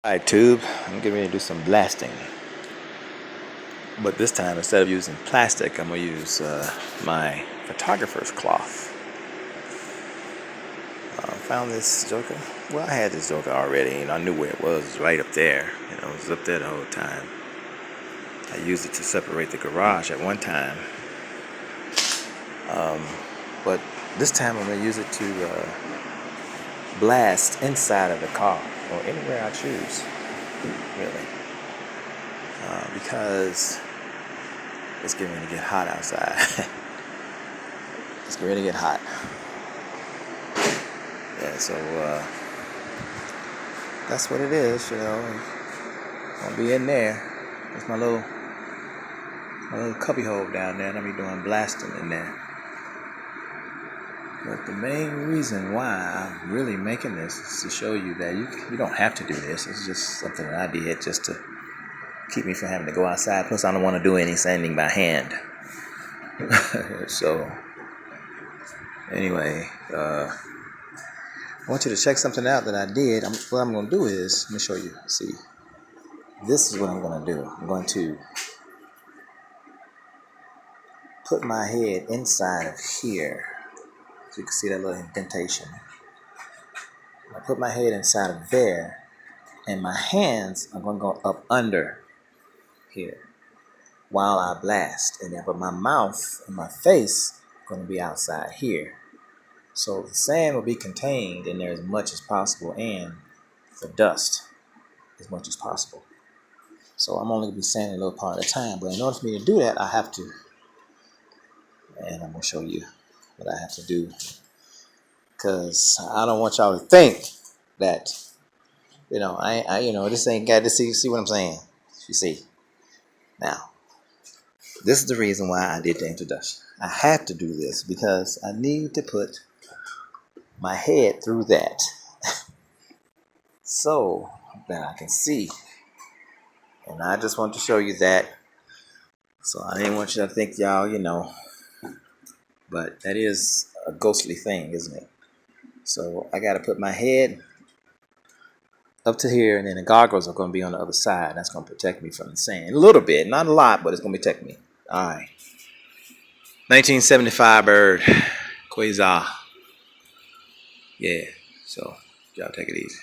Alright, tube, I'm getting ready to do some blasting. But this time, instead of using plastic, I'm going to use my photographer's cloth. Found this joker. Well, I had this joker already, I knew where it was. It was right up there. It was up there the whole time. I used it to separate the garage at one time. But this time I'm going to use it to blast inside of the car or anywhere I choose, really. Because it's getting ready to get hot outside. It's getting ready to get hot. Yeah, so that's what it is, I'll be in there. There's my little cubby hole down there, and I'll be doing blasting in there. But the main reason why I'm really making this is to show you that you don't have to do this. It's just something that I did just to keep me from having to go outside. Plus, I don't want to do any sanding by hand. So, anyway, I want you to check something out that I did. What I'm going to do is, let me show you. See, this is what I'm going to do. I'm going to put my head inside of here. So you can see that little indentation. I put my head inside of there, and my hands are going to go up under here while I blast. And then, but my mouth and my face are going to be outside here. So the sand will be contained in there as much as possible, and the dust as much as possible. So I'm only going to be sanding a little part at a time. But in order for me to do that, I have to, and I'm going to show you what I have to do. Because I don't want y'all to think that, this ain't got to see what I'm saying. You see. Now, this is the reason why I did the introduction. I had to do this because I need to put my head through that so that I can see. And I just want to show you that. So I didn't want you to think y'all, but that is a ghostly thing, isn't it? So I got to put my head up to here, and then the goggles are going to be on the other side. That's going to protect me from the sand. A little bit, not a lot, but it's going to protect me. All right. 1970 Firebird. Quasar. Yeah, so y'all take it easy.